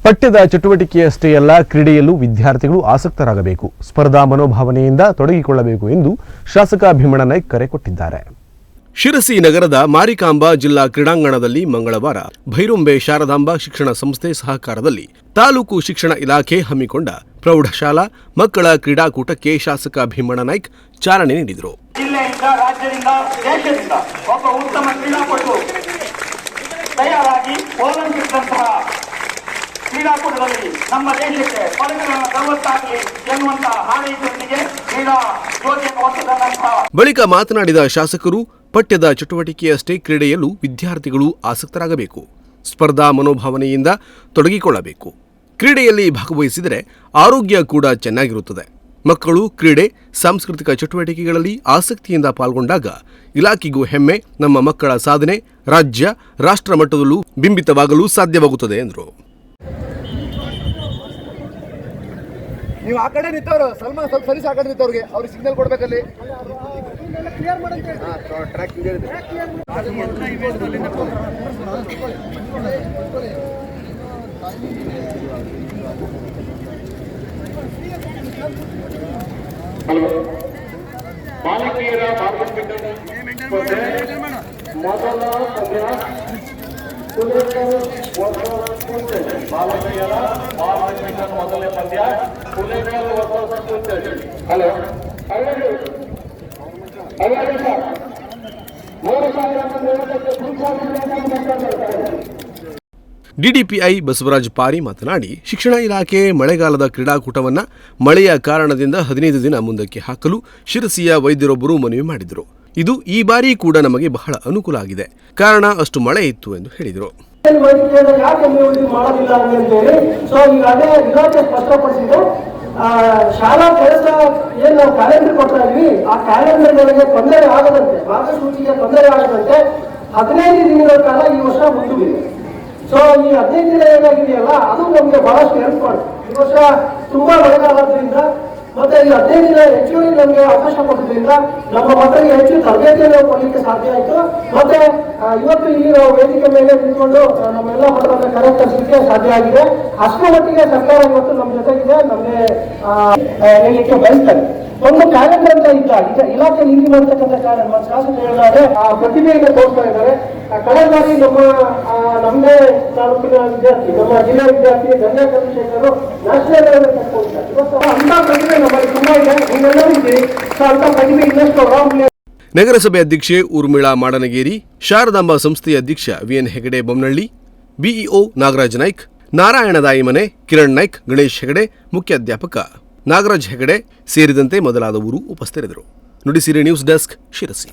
ಪಠ್ಯದ ಚಟುವಟಿಕೆಯಷ್ಟೇ ಅಲ್ಲ, ಕ್ರೀಡೆಯಲ್ಲೂ ವಿದ್ಯಾರ್ಥಿಗಳು ಆಸಕ್ತರಾಗಬೇಕು, ಸ್ಪರ್ಧಾ ಮನೋಭಾವನೆಯಿಂದ ತೊಡಗಿಕೊಳ್ಳಬೇಕು ಎಂದು ಶಾಸಕ ಭೀಮಣ್ಣ ನಾಯ್ಕ ಕರೆ ಕೊಟ್ಟಿದ್ದಾರೆ. ಶಿರಸಿ ನಗರದ ಮಾರಿಕಾಂಬಾ ಜಿಲ್ಲಾ ಕ್ರೀಡಾಂಗಣದಲ್ಲಿ ಮಂಗಳವಾರ ಭೈರುಂಬೆ ಶಾರದಾಂಬಾ ಶಿಕ್ಷಣ ಸಂಸ್ಥೆ ಸಹಕಾರದಲ್ಲಿ ತಾಲೂಕು ಶಿಕ್ಷಣ ಇಲಾಖೆ ಹಮ್ಮಿಕೊಂಡ ಪ್ರೌಢಶಾಲಾ ಮಕ್ಕಳ ಕ್ರೀಡಾಕೂಟಕ್ಕೆ ಶಾಸಕ ಭೀಮಣ್ಣ ನಾಯ್ಕ ಚಾಲನೆ ನೀಡಿದರು. ಜಿಲ್ಲೆಯಿಂದ, ರಾಜ್ಯದಿಂದ, ದೇಶದಿಂದ ಒಬ್ಬ ಉತ್ತಮ ಕ್ರೀಡಾಪಟು ತಯಾರಾಗಿ ಒಲಿಂಪಿಕ್ಸ್ನಂತಹ ಕ್ರೀಡಾಕೂಟದಲ್ಲಿ ನಮ್ಮ ದೇಶಕ್ಕೆ ಪದಕಗಳನ್ನು ತರುವಂತಾಗಲಿ ಎನ್ನುವಂತಹ ಹಾರೈಕೆಯೊಂದಿಗೆ ಕ್ರೀಡಾ ಜ್ಯೋತಿಯನ್ನು ಹೊತ್ತದಂತಹ ಬಳಿಕ ಮಾತನಾಡಿದ ಶಾಸಕರು, ಪಠ್ಯದ ಚಟುವಟಿಕೆಯಷ್ಟೇ ಕ್ರೀಡೆಯಲ್ಲೂ ವಿದ್ಯಾರ್ಥಿಗಳು ಆಸಕ್ತರಾಗಬೇಕು, ಸ್ಪರ್ಧಾ ಮನೋಭಾವನೆಯಿಂದ ತೊಡಗಿಕೊಳ್ಳಬೇಕು, ಕ್ರೀಡೆಯಲ್ಲಿ ಭಾಗವಹಿಸಿದರೆ ಆರೋಗ್ಯ ಕೂಡ ಚೆನ್ನಾಗಿರುತ್ತದೆ. ಮಕ್ಕಳು ಕ್ರೀಡೆ, ಸಾಂಸ್ಕೃತಿಕ ಚಟುವಟಿಕೆಗಳಲ್ಲಿ ಆಸಕ್ತಿಯಿಂದ ಪಾಲ್ಗೊಂಡಾಗ ಇಲಾಖೆಗೂ ಹೆಮ್ಮೆ, ನಮ್ಮ ಮಕ್ಕಳ ಸಾಧನೆ ರಾಜ್ಯ, ರಾಷ್ಟ್ರ ಮಟ್ಟದಲ್ಲೂ ಬಿಂಬಿತವಾಗಲು ಸಾಧ್ಯವಾಗುತ್ತದೆ ಎಂದರು. ನೀವು ಆ ಕಡೆ ನಿಂತವರು ಸಲ್ಮಾನ್ ಸ್ವಲ್ಪ ಸರಿ ಆ ಕಡೆ ನಿಂತವ್ರಿಗೆ ಅವ್ರಿಗೆ ಸಿಗ್ನಲ್ ಕೊಡ್ಬೇಕಲ್ಲಿ. ಟ್ರ್ಯಾಕ್ ಬಾಲಕಿಯರ ಮೊದಲನೇ ಪಂದ್ಯ ಹಲೋ ಡಿಡಿಪಿಐ ಬಸವರಾಜ ಪಾರಿ ಮಾತನಾಡಿ, ಶಿಕ್ಷಣ ಇಲಾಖೆ ಮಳೆಗಾಲದ ಕ್ರೀಡಾಕೂಟವನ್ನು ಮಳೆಯ ಕಾರಣದಿಂದ 15 ದಿನ ಮುಂದಕ್ಕೆ ಹಾಕಲು ಶಿರಸಿಯ ವೈದ್ಯರೊಬ್ಬರು ಮನವಿ ಮಾಡಿದರು. ಇದು ಈ ಬಾರಿ ಕೂಡ ನಮಗೆ ಬಹಳ ಅನುಕೂಲ ಆಗಿದೆ, ಕಾರಣ ಅಷ್ಟು ಮಳೆ ಇತ್ತು ಎಂದು ಹೇಳಿದರು. ಶಾಲಾ ಕೆಲಸ ಏನ್ ನಾವು ಕ್ಯಾಲೆಂಡರ್ ಕೊಡ್ತಾ ಇದ್ವಿ, ಆ ಕ್ಯಾಲೆಂಡರ್ ನಮಗೆ ತೊಂದರೆ ಆಗದಂತೆ, ಮಾರ್ಗಸೂಚಿಗೆ ತೊಂದರೆ ಆಗದಂತೆ 15 ದಿನಗಳ ಕಾಲ ಈ ವರ್ಷ ಮುಂದೂಡಿದೆ. ಸೊ ಈ 15 ದಿನ ಏನಾಗಿದೆಯಲ್ಲ, ಅದು ನಮಗೆ ಬಹಳಷ್ಟು ಹೆಲ್ಪ್ ಮಾಡುತ್ತೆ. ಈ ವರ್ಷ ತುಂಬಾ ಮಳೆಗಾಲದ್ರಿಂದ ಮತ್ತೆ ಈ 15 ದಿನ ಹೆಚ್ಚುವರಿ ನಮಗೆ ಅವಕಾಶ ಕೊಟ್ಟಿದ್ರಿಂದ ನಮ್ಮ ಮಕ್ಕಳಿಗೆ ಹೆಚ್ಚು ತರಬೇತಿಯನ್ನು ಕೊಡಲಿಕ್ಕೆ ಸಾಧ್ಯ ಆಯಿತು. ಮತ್ತೆ ಇವತ್ತು ಇಲ್ಲಿ ನಾವು ವೇದಿಕೆ ಮೇಲೆ ನಿಂತ್ಕೊಂಡು ನಮ್ಮೆಲ್ಲ ಮಕ್ಕಳನ್ನ ಕರೆಕ್ಟ್ ತರಿಸಲಿಕ್ಕೆ ಸಾಧ್ಯ ಆಗಿದೆ. ಅಷ್ಟರ ಮಟ್ಟಿಗೆ ಸರ್ಕಾರ ಇವತ್ತು ನಮ್ಮ ಜೊತೆಗಿದೆ, ನಮಗೆ ಹೇಳಲಿಕ್ಕೆ ಬಯಸ್ತಾರೆ. ಒಂದು ಕ್ಯಾಲೆಂಡರ್ ಅಂತ ಇದ್ದ ಇಲಾಖೆ ನೀತಿ ಮಾಡ್ತಕ್ಕಂಥ ನಮ್ಮ ಶಾಸಕರು ಹೇಳಿದ್ದಾರೆ, ಆ ಪ್ರತಿಭೆಯನ್ನು ತೋರಿಸ್ತಾ ಇದ್ದಾರೆ. ಕಳೆದ ಬಾರಿ ನಮ್ಮದೇ ತಾಲೂಕಿನ ವಿದ್ಯಾರ್ಥಿ, ನಮ್ಮ ಜಿಲ್ಲಾ ವಿದ್ಯಾರ್ಥಿ ಗಂಗಾ ಚಂದ್ರಶೇಖರ್ ನ್ಯಾಷನಲ್ ಲೆವೆಲ್ ಕಟ್ಕೊಂಡಿದ್ದಾರೆ. ಇವತ್ತು ಅಂತ ಪ್ರತಿಭೆ ನಮ್ಮಲ್ಲಿ ತುಂಬಾ ಇದೆ, ನೀವೆಲ್ಲರೂ ಇದ್ದೀರಿ. ಸೊ ಅಂತ ಪ್ರತಿಭೆ ಇನ್ನಷ್ಟು ನಗರಸಭೆ ಅಧ್ಯಕ್ಷೆ ಊರ್ಮಿಳಾ ಮಾಡನಗೇರಿ, ಶಾರದಾಂಬಾ ಸಂಸ್ಥೆಯ ಅಧ್ಯಕ್ಷ ವಿಎನ್ ಹೆಗಡೆ ಬೊಮ್ಮನಹಳ್ಳಿ, ಬಿಇಒ ನಾಗರಾಜ್ ನಾಯ್ಕ್, ನಾರಾಯಣ ದಾಯಿಮನೆ, ಕಿರಣ್ ನಾಯ್ಕ್, ಗಣೇಶ್ ಹೆಗಡೆ, ಮುಖ್ಯಾಧ್ಯಾಪಕ ನಾಗರಾಜ್ ಹೆಗಡೆ ಸೇರಿದಂತೆ ಮೊದಲಾದವರು ಉಪಸ್ಥಿತರಿದ್ದರು. Nudisiri news desk, Sirsi.